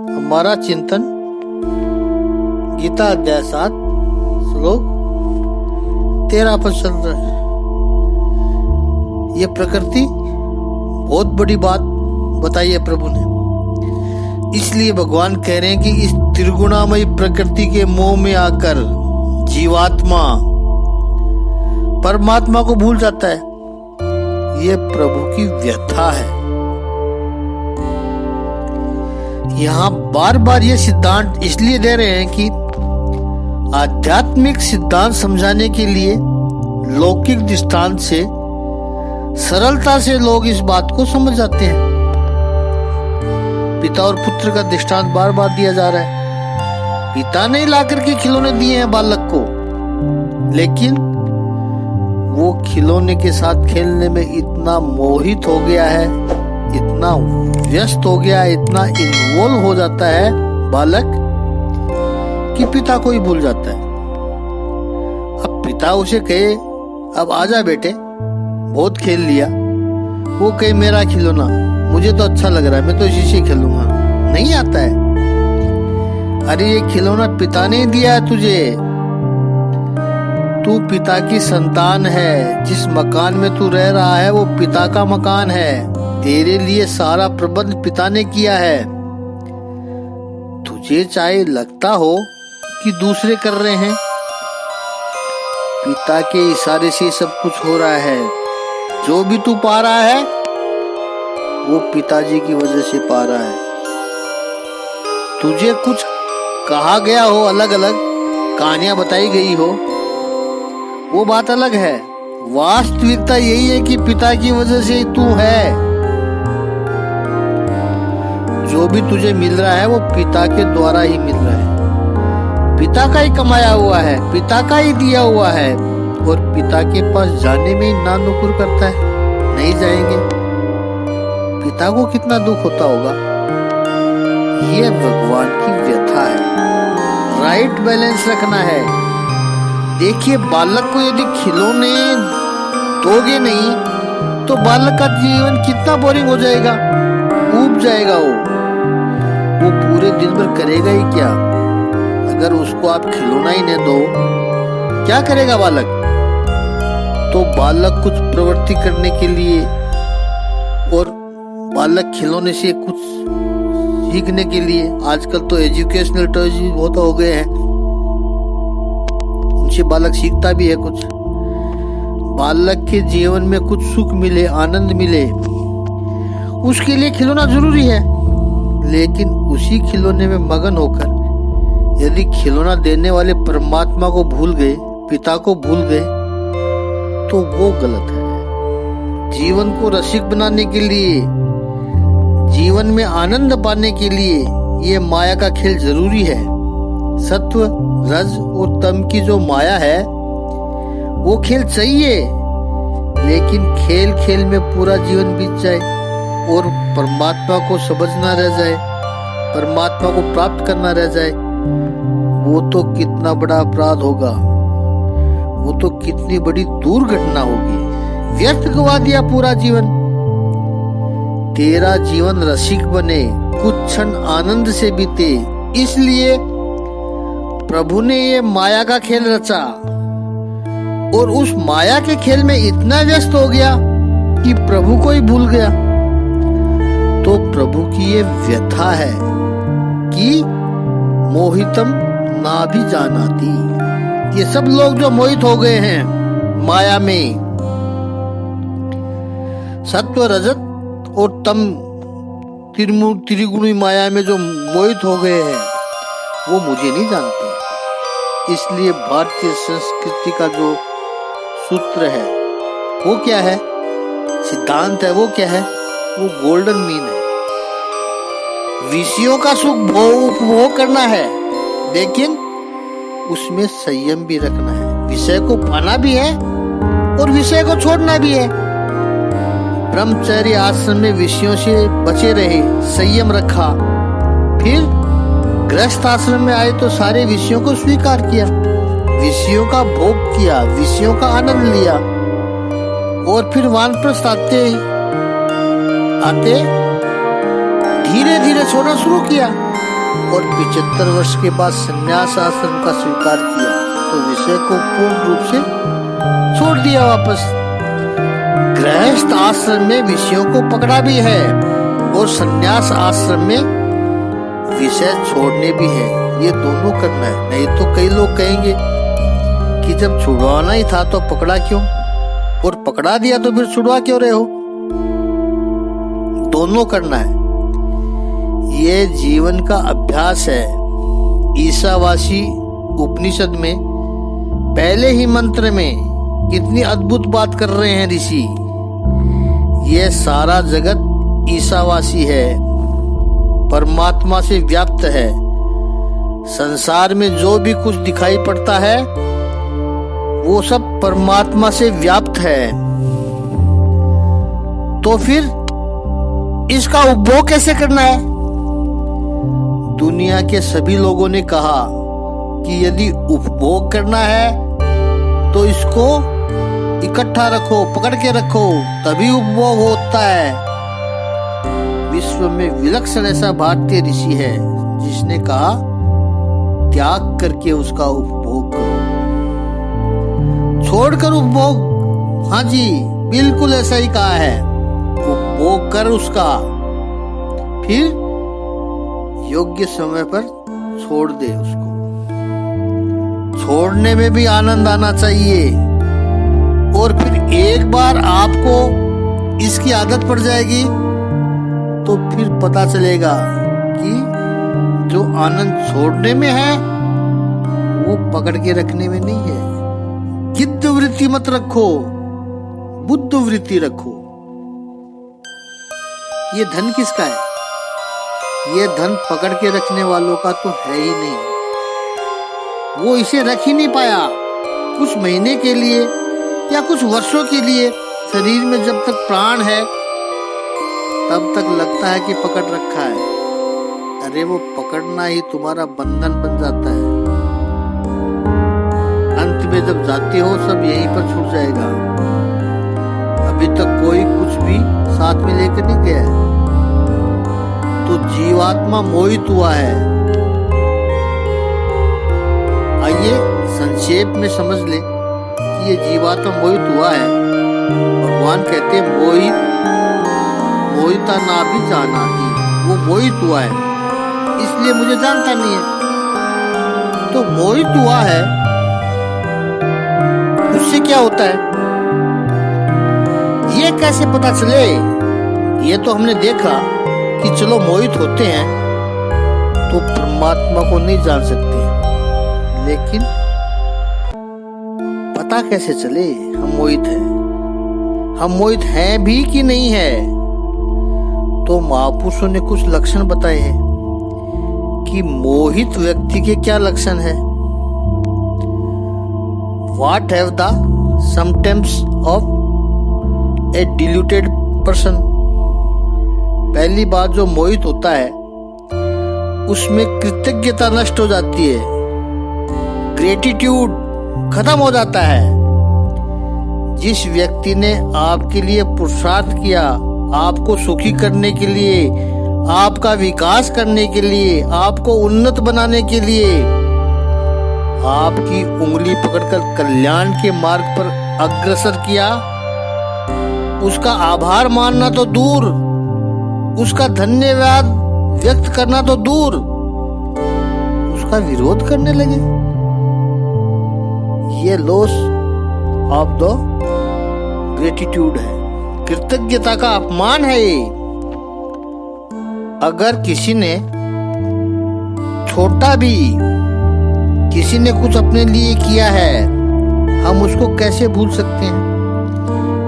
हमारा चिंतन गीता अध्याय 7 श्लोक 13 पर चल रहा है। ये प्रकृति बहुत बड़ी बात बताई है प्रभु ने, इसलिए भगवान कह रहे हैं कि इस त्रिगुणामयी प्रकृति के मोह में आकर जीवात्मा परमात्मा को भूल जाता है। ये प्रभु की व्यथा है। यहाँ बार बार ये सिद्धांत इसलिए दे रहे हैं कि आध्यात्मिक सिद्धांत समझाने के लिए लौकिक दृष्टांत से सरलता से लोग इस बात को समझ जाते हैं। पिता और पुत्र का दृष्टांत बार बार दिया जा रहा है। पिता ने लाकर के खिलौने दिए हैं बालक को, लेकिन वो खिलौने के साथ खेलने में इतना मोहित हो गया है, इतना व्यस्त हो गया है, इतना इन्वॉल्व हो जाता है बालक कि पिता को ही भूल जाता है। अब पिता उसे कहे अब आजा बेटे, बहुत खेल लिया, वो कहे मेरा खिलौना मुझे तो अच्छा लग रहा है, मैं तो इसी से खेलूंगा। नहीं आता है। अरे ये खिलौना पिता ने दिया है तुझे, तू पिता की संतान है। जिस मकान में तू रह रहा है वो पिता का मकान है। तेरे लिए सारा प्रबंध पिता ने किया है। तुझे चाहे लगता हो कि दूसरे कर रहे हैं, पिता के इशारे से सब कुछ हो रहा है। जो भी तू पा रहा है वो पिताजी की वजह से पा रहा है। तुझे कुछ कहा गया हो, अलग अलग कहानियां बताई गई हो, वो बात अलग है। वास्तविकता यही है कि पिता की वजह से तू है। जो भी तुझे मिल रहा है वो पिता के द्वारा ही मिल रहा है। पिता का ही कमाया हुआ है, पिता का ही दिया हुआ है, और पिता के पास जाने में ही ना नुकुर करता है। नहीं जाएंगे, पिता को कितना दुख होता होगा। ये भगवान की व्यथा है। राइट बैलेंस रखना है। देखिए, बालक को यदि खिलौने दोगे नहीं तो बालक का जीवन कितना बोरिंग हो जाएगा, ऊब जाएगा। वो पूरे दिन भर करेगा ही क्या? अगर उसको आप खिलौना ही नहीं दो, क्या करेगा बालक? तो बालक कुछ प्रवृत्ति करने के लिए और बालक खिलौने से कुछ सीखने के लिए, आजकल तो एजुकेशनल टॉयज बहुत हो गए हैं, उनसे बालक सीखता भी है कुछ। बालक के जीवन में कुछ सुख मिले, आनंद मिले, उसके लिए खिलौना जरूरी है। लेकिन उसी खिलौने में मगन होकर यदि खिलौना देने वाले परमात्मा को भूल गए, पिता को भूल गए, तो वो गलत है। जीवन को रसिक बनाने के लिए, जीवन में आनंद पाने के लिए ये माया का खेल जरूरी है। सत्व, रज और तम की जो माया है वो खेल चाहिए, लेकिन खेल खेल में पूरा जीवन बीत जाए और परमात्मा को समझना रह जाए, परमात्मा को प्राप्त करना रह जाए, वो तो कितना बड़ा अपराध होगा, वो तो कितनी बड़ी दुर्घटना होगी। व्यर्थ गवा दिया पूरा जीवन। तेरा जीवन रसिक बने, कुछ क्षण आनंद से बीते, इसलिए प्रभु ने ये माया का खेल रचा और उस माया के खेल में इतना व्यस्त हो गया कि प्रभु को ही भूल गया। तो प्रभु की ये व्यथा है कि मोहितम ना भी जानाती। ये सब लोग जो मोहित हो गए हैं माया में, सत्व, रजत और तम त्रिगुणी माया में जो मोहित हो गए हैं वो मुझे नहीं जानते। इसलिए भारतीय संस्कृति का जो सूत्र है वो क्या है, सिद्धांत है, वो क्या है? वो गोल्डन मीन है। विषयों का सुख उपभोग करना है, लेकिन उसमें संयम भी रखना है। विषय को पाना भी है और विषय को छोड़ना भी है। ब्रह्मचर्य आश्रम में विषयों से बचे रहे, संयम रखा, फिर गृहस्थ आश्रम में आए तो सारे विषयों को स्वीकार किया, विषयों का भोग किया, विषयों का आनंद लिया, और फिर वानप्रस्थ आते धीरे धीरे छोड़ना शुरू किया। और 75 वर्ष के बाद संन्यास आश्रम का स्वीकार किया तो विषय को पूर्ण रूप से छोड़ दिया वापस। गृहस्थ आश्रम में विषयों को पकड़ा भी है और संन्यास आश्रम में विषय छोड़ने भी है। ये दोनों करना है। नहीं तो कई लोग कहेंगे कि जब छुड़वाना ही था तो पकड़ा क्यों, और पकड़ा दिया तो फिर छुड़वा क्यों रहे हो। दोनों करना है। ये जीवन का अभ्यास है। ईसावासी उपनिषद में पहले ही मंत्र में कितनी अद्भुत बात कर रहे हैं ऋषि। ये सारा जगत ईसावासी है, परमात्मा से व्याप्त है। संसार में जो भी कुछ दिखाई पड़ता है वो सब परमात्मा से व्याप्त है। तो फिर इसका उपभोग कैसे करना है। दुनिया के सभी लोगों ने कहा कि यदि उपभोग करना है तो इसको इकट्ठा रखो, पकड़ के रखो, तभी उपभोग होता है। विश्व में विलक्षण ऐसा भारतीय ऋषि है जिसने कहा त्याग करके उसका उपभोग करो, छोड़कर उपभोग। हाँ जी, बिल्कुल ऐसा ही कहा है। उपभोग कर उसका, फिर योग्य समय पर छोड़ दे उसको। छोड़ने में भी आनंद आना चाहिए। और फिर एक बार आपको इसकी आदत पड़ जाएगी तो फिर पता चलेगा कि जो आनंद छोड़ने में है वो पकड़ के रखने में नहीं है। गिद्ध वृत्ति मत रखो, बुद्ध वृत्ति रखो। ये धन किसका है? ये धन पकड़ के रखने वालों का तो है ही नहीं। वो इसे रख ही नहीं पाया। कुछ महीने के लिए या कुछ वर्षों के लिए शरीर में जब तक प्राण है तब तक लगता है कि पकड़ रखा है। अरे वो पकड़ना ही तुम्हारा बंधन बन जाता है। अंत में जब जाते हो सब यहीं पर छूट जाएगा। अभी तक कोई कुछ भी साथ में लेकर नहीं गया है तो जीवात्मा मोहित हुआ है। आइए संक्षेप में समझ ले कि ये जीवात्मा मोहित हुआ है। भगवान कहते हैं मोहिता ना भी जाना थी। वो मोहित हुआ है इसलिए मुझे जानता नहीं है। तो मोहित हुआ है, उससे क्या होता है ये कैसे पता चले? ये तो हमने देखा कि चलो मोहित होते हैं तो परमात्मा को नहीं जान सकते, लेकिन पता कैसे चले हम मोहित हैं? हम मोहित हैं भी कि नहीं है? तो महापुरुषों ने कुछ लक्षण बताए हैं कि मोहित व्यक्ति के क्या लक्षण है। What have the symptoms of a deluded person? पहली बात, जो मोहित होता है उसमें कृतज्ञता नष्ट हो जाती है, ग्रेटिट्यूड खत्म हो जाता है। जिस व्यक्ति ने आपके लिए पुरुषार्थ किया, आपको सुखी करने के लिए, आपका विकास करने के लिए, आपको उन्नत बनाने के लिए, आपकी उंगली पकड़कर कल्याण के मार्ग पर अग्रसर किया, उसका आभार मानना तो दूर, उसका धन्यवाद व्यक्त करना तो दूर, उसका विरोध करने लगे। ये लॉस ऑफ द ग्रेटिट्यूड है, कृतज्ञता का अपमान है ये। अगर किसी ने छोटा भी किसी ने कुछ अपने लिए किया है, हम उसको कैसे भूल सकते हैं?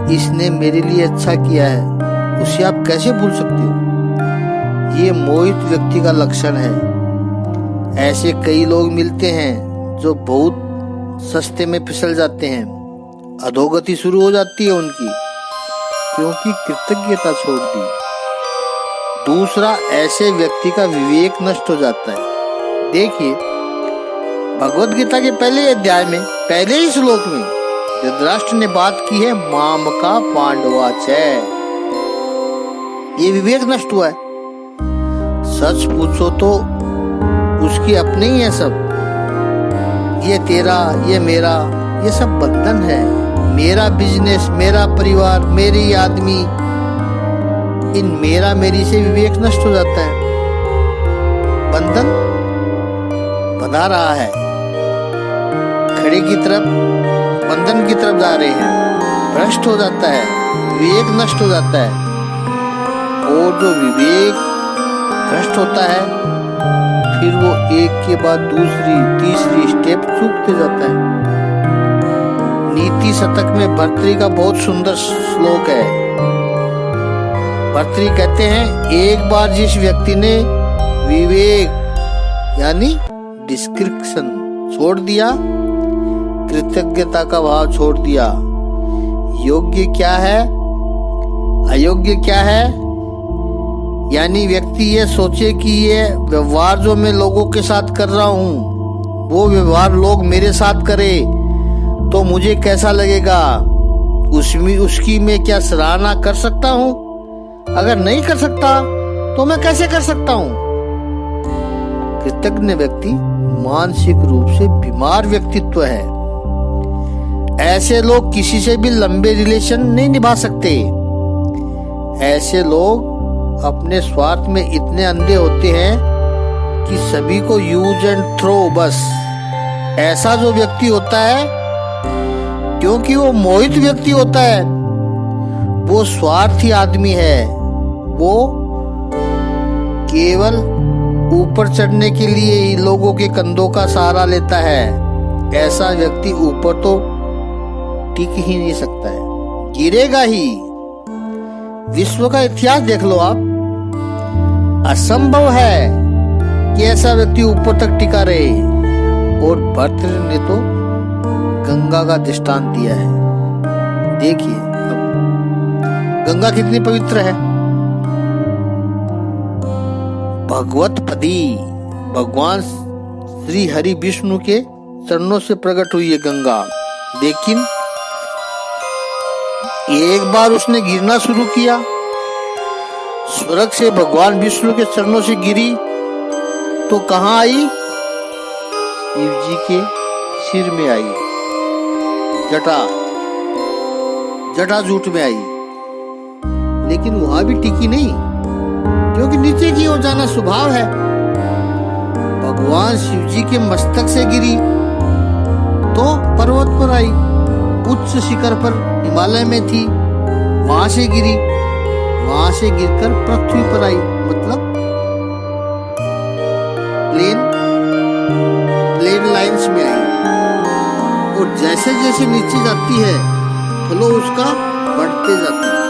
इसने मेरे लिए अच्छा किया है, उसे आप कैसे भूल सकते हो? ये मोहित व्यक्ति का लक्षण है। ऐसे कई लोग मिलते हैं जो बहुत सस्ते में फिसल जाते हैं, अधोगति शुरू हो जाती है उनकी, क्योंकि कृतज्ञता छोड़ दी। दूसरा, ऐसे व्यक्ति का विवेक नष्ट हो जाता है। देखिए, भगवत गीता के पहले अध्याय में, पहले ही श्लोक में धृतराष्ट्र ने बात की है, माम का पांडवाचय। ये विवेक नष्ट हुआ है। सच पूछो तो उसके अपने ही है सब। ये तेरा, ये मेरा, ये सब बंधन है। मेरा बिजनेस, मेरा परिवार, मेरी आदमी, इन मेरा मेरी से विवेक नष्ट हो जाता है। बंधन बना रहा है, खड़े की तरफ बंधन की तरफ जा रहे हैं, भ्रष्ट हो जाता है, विवेक नष्ट हो जाता है। और जो विवेक भ्रष्ट होता है फिर वो एक के बाद दूसरी तीसरी स्टेप चूकते जाता है। नीति शतक में भर्तृहरि का बहुत सुंदर श्लोक है। भर्तृहरि कहते हैं, एक बार जिस व्यक्ति ने विवेक यानी डिस्क्रिप्शन छोड़ दिया, कृतज्ञता का भाव छोड़ दिया, योग्य क्या है अयोग्य क्या है, यानी व्यक्ति ये सोचे कि ये व्यवहार जो मैं लोगों के साथ कर रहा हूँ वो व्यवहार लोग मेरे साथ करे तो मुझे कैसा लगेगा, उसमें उसकी मैं क्या सराहना कर सकता हूँ? अगर नहीं कर सकता तो मैं कैसे कर सकता हूँ? कृतज्ञ व्यक्ति मानसिक रूप से बीमार व्यक्तित्व है। ऐसे लोग किसी से भी लंबे रिलेशन नहीं निभा सकते। ऐसे लोग अपने स्वार्थ में इतने अंधे होते हैं कि सभी को यूज एंड थ्रो बस। ऐसा जो व्यक्ति होता है, क्योंकि वो मोहित व्यक्ति होता है, वो स्वार्थी आदमी है, वो केवल ऊपर चढ़ने के लिए ही लोगों के कंधों का सहारा लेता है। ऐसा व्यक्ति ऊपर तो टिक ही नहीं सकता है, गिरेगा ही। विश्व का इतिहास देख लो आप, असंभव है कि ऐसा व्यक्ति ऊपर तक टिका रहे। और भर्तृहरि ने तो गंगा का दृष्टांत दिया है। देखिए अब गंगा कितनी पवित्र है। भगवत पदी भगवान श्री हरि विष्णु के चरणों से प्रकट हुई है गंगा, लेकिन एक बार उसने गिरना शुरू किया, स्वर्ग से भगवान विष्णु के चरणों से गिरी तो कहाँ आई? शिव जी के सिर में आई, जटाजूट में आई। लेकिन वहां भी टिकी नहीं, क्योंकि नीचे की ओर जाना स्वभाव है। भगवान शिव जी के मस्तक से गिरी तो पर्वत पर आई, उच्च शिखर पर हिमालय में थी, वहां से गिरी, वहां से गिरकर पृथ्वी पर आई, मतलब प्लेन लाइंस में आई। और जैसे जैसे नीचे जाती है फ्लो उसका बढ़ते जाता है।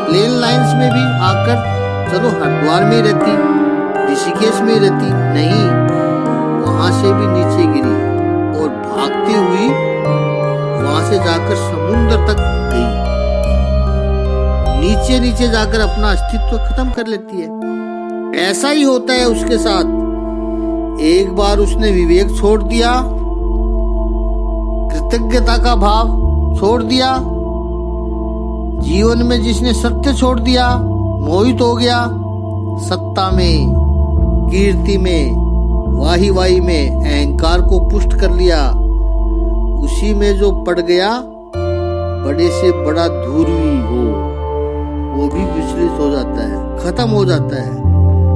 प्लेन लाइंस में भी आकर चलो हरिद्वार में रहती, ऋषिकेश में रहती, नहीं, वहां से भी नीचे गिरी और भागती हुई वहां से जाकर समुद्र तक गई। नीचे नीचे जाकर अपना अस्तित्व खत्म कर लेती है। ऐसा ही होता है उसके साथ। एक बार उसने विवेक छोड़ दिया, कृतज्ञता का भाव छोड़ दिया, जीवन में जिसने सत्य छोड़ दिया, मोहित हो गया सत्ता में, कीर्ति में, वाही वाही में, अहंकार को पुष्ट कर लिया, उसी में जो पड़ गया बड़े से बड़ा धूर्वी हो वो भी विचलित हो जाता है, खत्म हो जाता है।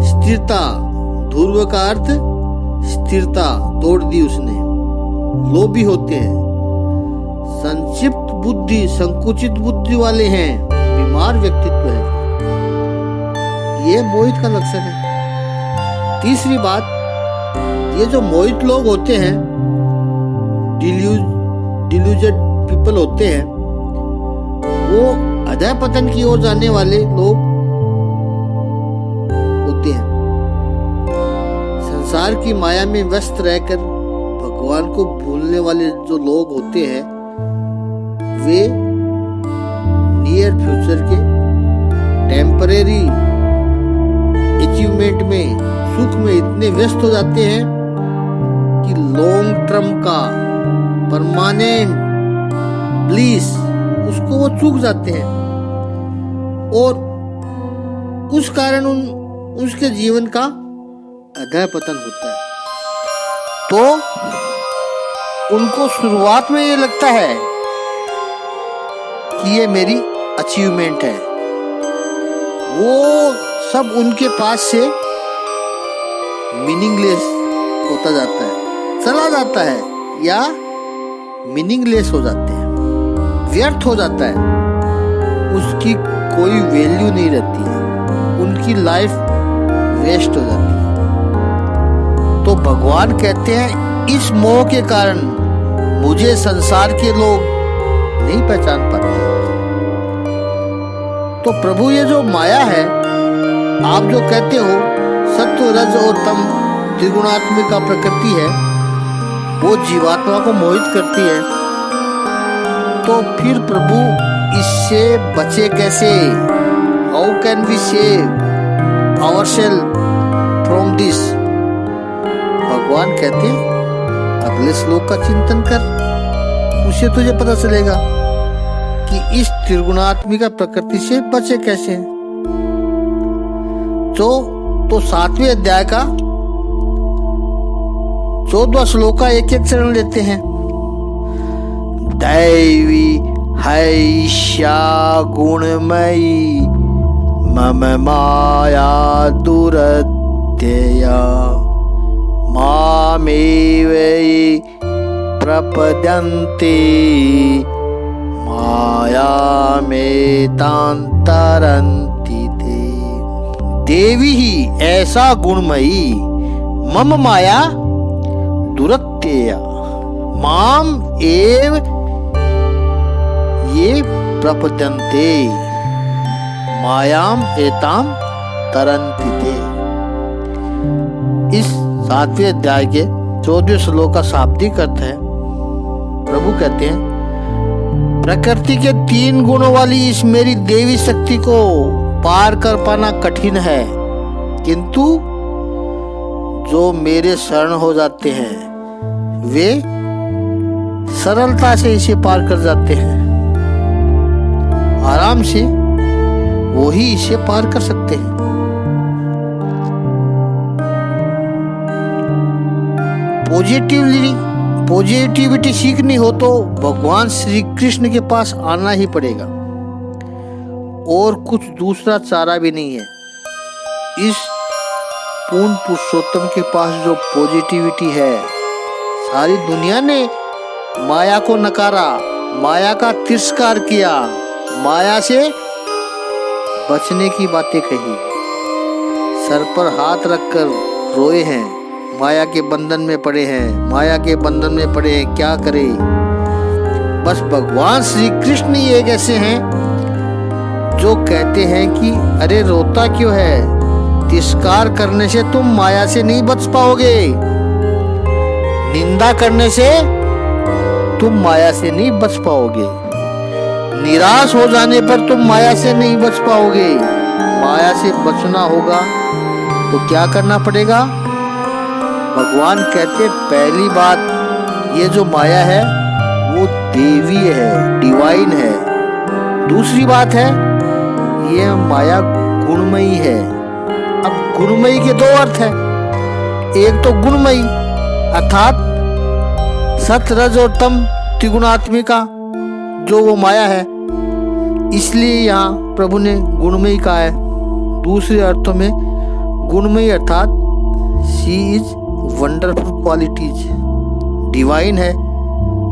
स्थिरता, ध्रुव का अर्थ स्थिरता तोड़ दी उसने। लोभी होते हैं, संक्षिप्त बुद्धि, संकुचित बुद्धि वाले हैं, बीमार व्यक्तित्व है, ये मोहित का लक्षण है। तीसरी बात, ये जो मोहित लोग होते हैं, डिल्यूजड पीपल होते हैं, वो अधः पतन की ओर जाने वाले लोग होते हैं। संसार की माया में व्यस्त रहकर भगवान को भूलने वाले जो लोग होते हैं, वे नियर फ्यूचर के टेम्परेरी अचीवमेंट में, सुख में इतने व्यस्त हो जाते हैं कि लॉन्ग टर्म का परमानेंट ब्लिस उसको वो चूक जाते हैं। और उस कारण उसके जीवन का अधः पतन होता है। तो उनको शुरुआत में ये लगता है कि ये मेरी अचीवमेंट है, वो सब उनके पास से मीनिंगलेस होता जाता है, चला जाता है या मीनिंगलेस हो जाते हैं, व्यर्थ हो जाता है, उसकी कोई वैल्यू नहीं रहती है, उनकी लाइफ वेस्ट हो जाती है। तो भगवान कहते हैं इस मोह के कारण मुझे संसार के लोग नहीं पहचान पाते। तो प्रभु ये जो माया है, आप जो कहते हो सत्व रज और तम त्रिगुणात्मिका प्रकृति है, वो जीवात्मा को मोहित करती है। तो फिर प्रभु इससे बचे कैसे? How can we save ourselves from this? भगवान कहते हैं अगले श्लोक का चिंतन कर, उसे तुझे पता चलेगा कि इस त्रिगुणात्मिका प्रकृति से बचे कैसे। तो 7वें अध्याय का 14वां श्लोक का एक एक चरण लेते हैं। दैवी हैष्या गुणमयी मम माया दुरत्यया मामेव प्रपद्यन्ते मायामेतां तरन्ति ते। देवी ही ऐसा गुणमयी मम माया दुरत्यया माम एव ये प्रपद्यन्ते मायाम एताम तरन्ति ते। इस 7वें अध्याय के 14वें श्लोक का शाब्दिक अर्थ है, प्रभु कहते हैं प्रकृति के 3 गुणों वाली इस मेरी देवी शक्ति को पार कर पाना कठिन है, किंतु जो मेरे शरण हो जाते हैं वे सरलता से इसे पार कर जाते हैं। आराम से वो ही इसे पार कर सकते हैं। पॉजिटिविटी सीखनी हो तो भगवान श्री कृष्ण के पास आना ही पड़ेगा, और कुछ दूसरा चारा भी नहीं है। इस पूर्ण पुरुषोत्तम के पास जो पॉजिटिविटी है, सारी दुनिया ने माया को नकारा, माया का तिरस्कार किया, माया से बचने की बातें कही, सर पर हाथ रखकर रोए हैं, माया के बंधन में पड़े हैं, माया के बंधन में पड़े हैं, क्या करें। बस भगवान श्री कृष्ण ही एक ऐसे हैं जो कहते हैं कि अरे रोता क्यों है, तिरस्कार करने से तुम माया से नहीं बच पाओगे, निंदा करने से तुम माया से नहीं बच पाओगे, निराश हो जाने पर तुम माया से नहीं बच पाओगे। माया से बचना होगा तो क्या करना पड़ेगा? भगवान कहते पहली बात, ये जो माया है वो देवी है, डिवाइन है। दूसरी बात है, ये माया गुणमयी है। अब गुणमयी के 2 अर्थ है, एक तो गुणमयी अर्थात सत रज और तम त्रिगुणात्मिका जो वो माया है, इसलिए यहाँ प्रभु ने गुणमयी कहा है। दूसरे अर्थों में गुणमयी अर्थात she is wonderful qualities, divine है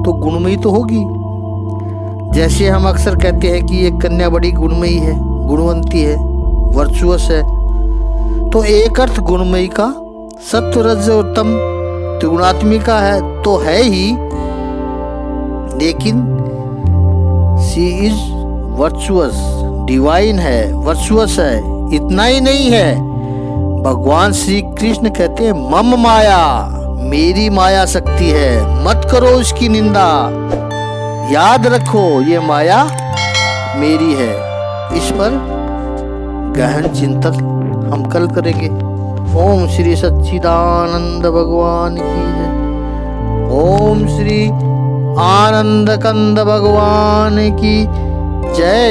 तो गुणमयी तो होगी। जैसे हम अक्सर कहते हैं कि ये कन्या बड़ी गुणमयी है, गुणवंती है, वर्चुअस है, तो एक अर्थ गुणमयी का सत्व रज और तम त्रिगुणात्मिका है तो है ही, लेकिन शी इज वर्चुअस, डिवाइन है, वर्चुअस है। इतना ही नहीं है, भगवान श्री कृष्ण कहते हैं मम माया, मेरी माया शक्ति है, मत करो उसकी निंदा, याद रखो ये माया मेरी है। इस पर गहन चिंतन हम कल करेंगे। ओम श्री सच्चिदानंद भगवान की जय। ओम श्री आनंद कंद भगवान की जय।